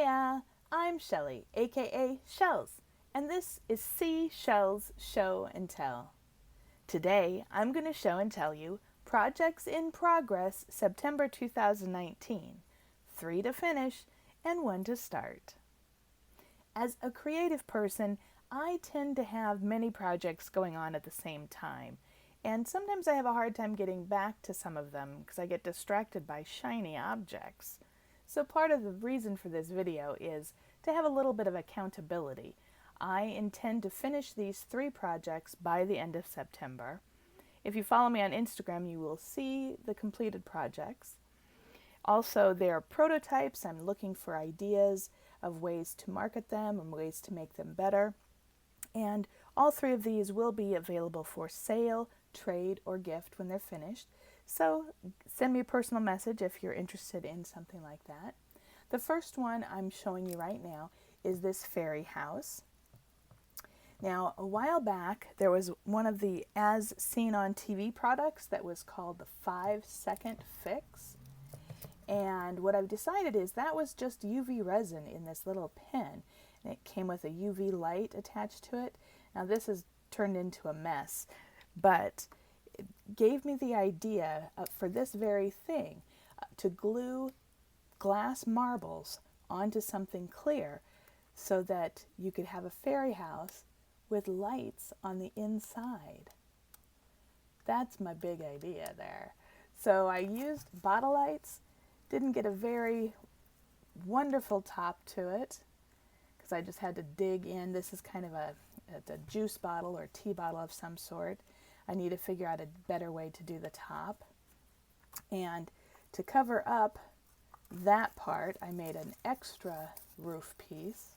Hiya, I'm Shelly, aka Shells, and this is See Shells Show and Tell. Today, I'm going to show and tell you Projects in Progress September 2019, 3 to finish and 1 to start. As a creative person, I tend to have many projects going on at the same time, and sometimes I have a hard time getting back to some of them because I get distracted by shiny objects. So part of the reason for this video is to have a little bit of accountability. I intend to finish these 3 projects by the end of September. If you follow me on Instagram, you will see the completed projects. Also, they're prototypes. I'm looking for ideas of ways to market them and ways to make them better. And all 3 of these will be available for sale, trade, or gift when they're finished. So send me a personal message if you're interested in something like that. The first one I'm showing you right now is this fairy house. Now, a while back, there was one of the as seen on TV products that was called the 5-second fix. And what I've decided is that was just UV resin in this little pen. And it came with a UV light attached to it. Now this has turned into a mess, but it gave me the idea for this very thing, to glue glass marbles onto something clear so that you could have a fairy house with lights on the inside. That's my big idea there. So I used bottle lights, didn't get a very wonderful top to it because I just had to dig in. This is kind of a juice bottle or tea bottle of some sort. I need to figure out a better way to do the top. And to cover up that part, I made an extra roof piece.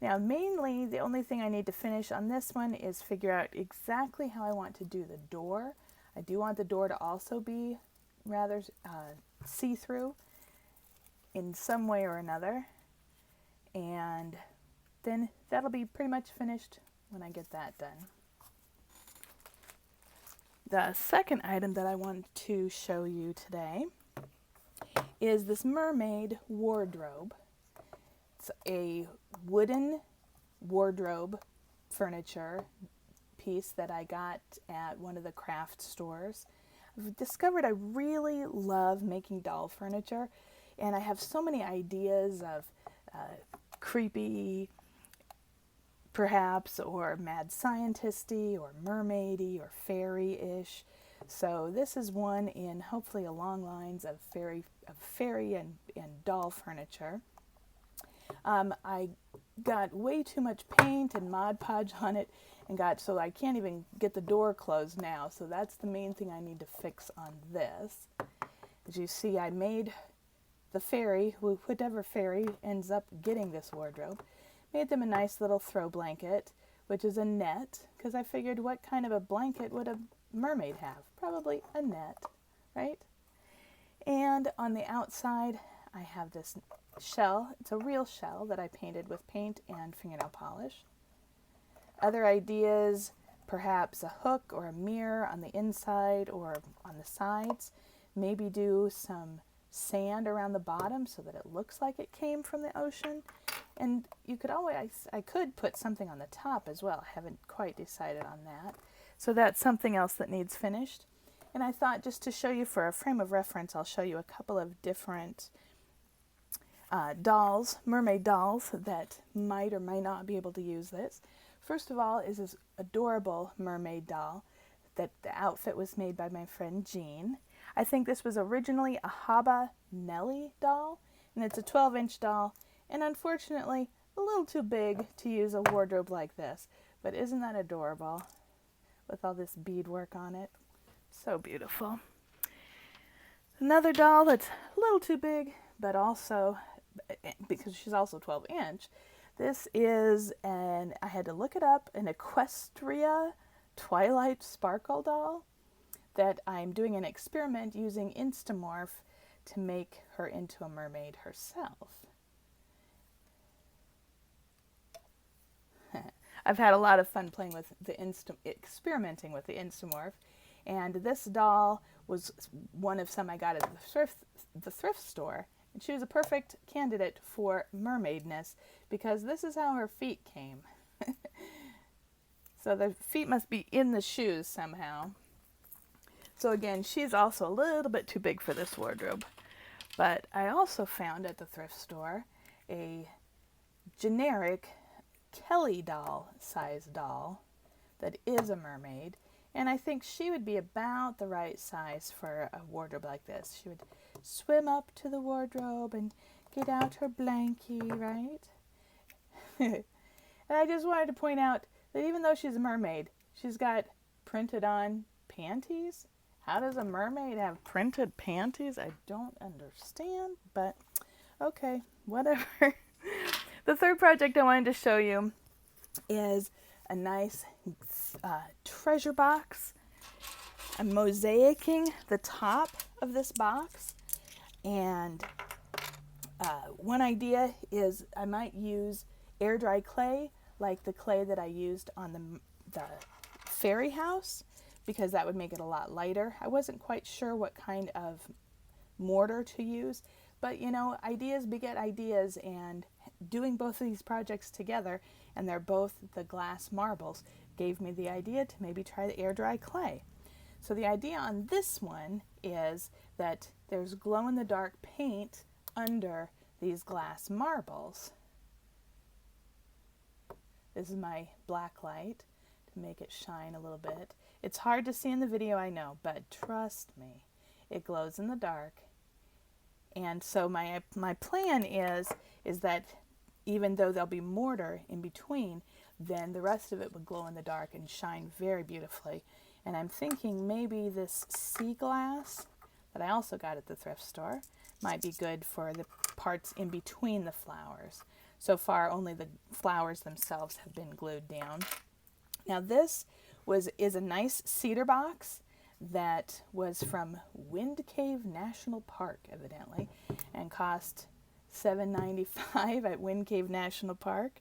Now, mainly, the only thing I need to finish on this one is figure out exactly how I want to do the door. I do want the door to also be rather see-through in some way or another. And then that'll be pretty much finished when I get that done. The second item that I want to show you today is this Mermaid Wardrobe. It's a wooden wardrobe furniture piece that I got at one of the craft stores. I've discovered I really love making doll furniture, and I have so many ideas of creepy, perhaps, or mad scientist-y, or mermaid-y, or fairy-ish. So this is one in hopefully along lines of fairy and doll furniture. I got way too much paint and Mod Podge on it, and so I can't even get the door closed now. So that's the main thing I need to fix on this. As you see, I made the fairy, whatever fairy ends up getting this wardrobe, made them a nice little throw blanket, which is a net, because I figured what kind of a blanket would a mermaid have? Probably a net, right? And on the outside, I have this shell. It's a real shell that I painted with paint and fingernail polish. Other ideas, perhaps a hook or a mirror on the inside or on the sides. Maybe do some sand around the bottom so that it looks like it came from the ocean. And I could put something on the top as well. I haven't quite decided on that. So that's something else that needs finished. And I thought, just to show you for a frame of reference, I'll show you a couple of different dolls, mermaid dolls, that might or might not be able to use this. First of all is this adorable mermaid doll that the outfit was made by my friend Jean. I think this was originally a Haba Nelly doll, and it's a 12-inch doll, and unfortunately a little too big to use a wardrobe like this. But isn't that adorable with all this beadwork on it? So beautiful. Another doll that's a little too big, but also, because she's also 12-inch, this is I had to look it up, an Equestria Twilight Sparkle doll that I'm doing an experiment using Instamorph to make her into a mermaid herself. I've had a lot of fun playing with experimenting with the Instamorph, and this doll was one of some I got at the thrift store, And she was a perfect candidate for mermaidness because this is how her feet came. So the feet must be in the shoes somehow. So again, she's also a little bit too big for this wardrobe. But I also found at the thrift store a generic Kelly doll size doll that is a mermaid. And I think she would be about the right size for a wardrobe like this. She would swim up to the wardrobe and get out her blankie, right? And I just wanted to point out that even though she's a mermaid, she's got printed on panties. How does a mermaid have printed panties? I don't understand, but okay, whatever. The third project I wanted to show you is a nice treasure box. I'm mosaicing the top of this box, and one idea is I might use air dry clay like the clay that I used on the fairy house, because that would make it a lot lighter. I wasn't quite sure what kind of mortar to use, but you know, ideas beget ideas, and doing both of these projects together, and they're both the glass marbles, gave me the idea to maybe try the air dry clay. So the idea on this one is that there's glow-in-the-dark paint under these glass marbles. This is my black light to make it shine a little bit. It's hard to see in the video, I know, but trust me, it glows in the dark. And so my plan is that even though there'll be mortar in between, then the rest of it would glow in the dark and shine very beautifully. And I'm thinking maybe this sea glass that I also got at the thrift store might be good for the parts in between the flowers. So far, only the flowers themselves have been glued down. Now this is a nice cedar box that was from Wind Cave National Park, evidently, and cost $7.95 at Wind Cave National Park,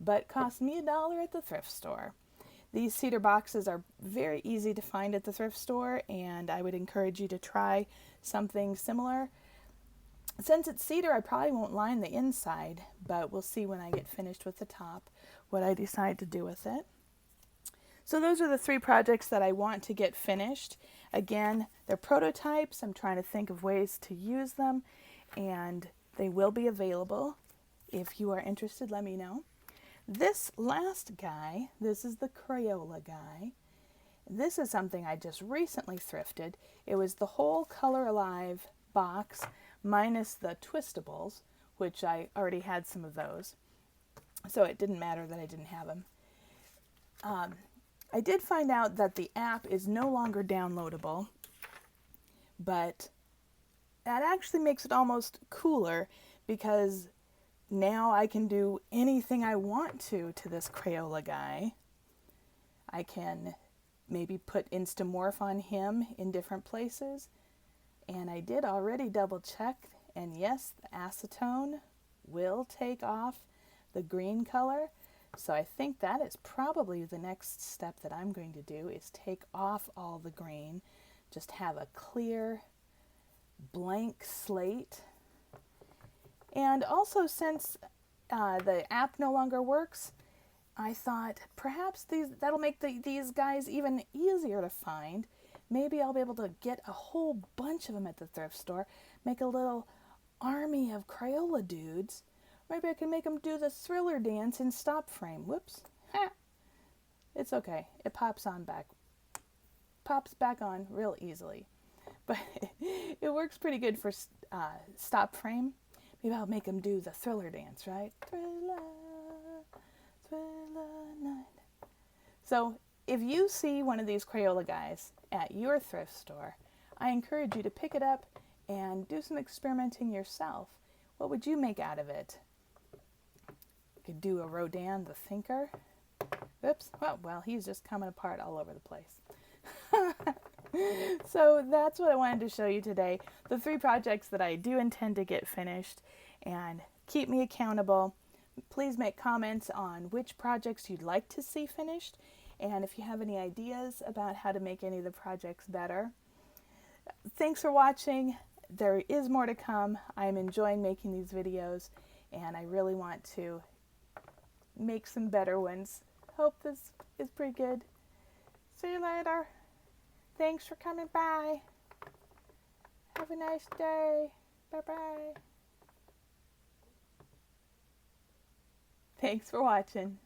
but cost me $1 at the thrift store. These cedar boxes are very easy to find at the thrift store, and I would encourage you to try something similar. Since it's cedar, I probably won't line the inside, but we'll see when I get finished with the top what I decide to do with it. So those are the three projects that I want to get finished. Again, they're prototypes. I'm trying to think of ways to use them, and they will be available. If you are interested, let me know. This last guy, this is the Crayola Guy. This is something I just recently thrifted. It was the whole Color Alive box minus the twistables, which I already had some of those. So it didn't matter that I didn't have them. I did find out that the app is no longer downloadable, but that actually makes it almost cooler, because now I can do anything I want to this Crayola Guy. I can maybe put Instamorph on him in different places, and I did already double check, and yes, the acetone will take off the green color. So I think that is probably the next step that I'm going to do, is take off all the green, just have a clear blank slate. And also, since the app no longer works, I thought perhaps that'll make these guys even easier to find. Maybe I'll be able to get a whole bunch of them at the thrift store, make a little army of Crayola dudes. Maybe I can make them do the Thriller dance in stop frame. Whoops. Ha! It's okay. It pops back on real easily. But it works pretty good for stop frame. Maybe I'll make them do the Thriller dance, right? Thriller, Thriller night. So if you see one of these Crayola guys at your thrift store, I encourage you to pick it up and do some experimenting yourself. What would you make out of it? Could do a Rodin the Thinker. Oops. Oh, well, he's just coming apart all over the place. So that's what I wanted to show you today. The three projects that I do intend to get finished, and keep me accountable. Please make comments on which projects you'd like to see finished, and if you have any ideas about how to make any of the projects better. Thanks for watching. there is more to come. I'm enjoying making these videos, and I really want to make some better ones. Hope this is pretty good. See you later. Thanks for coming by. Have a nice day. Bye-bye. Thanks for watching.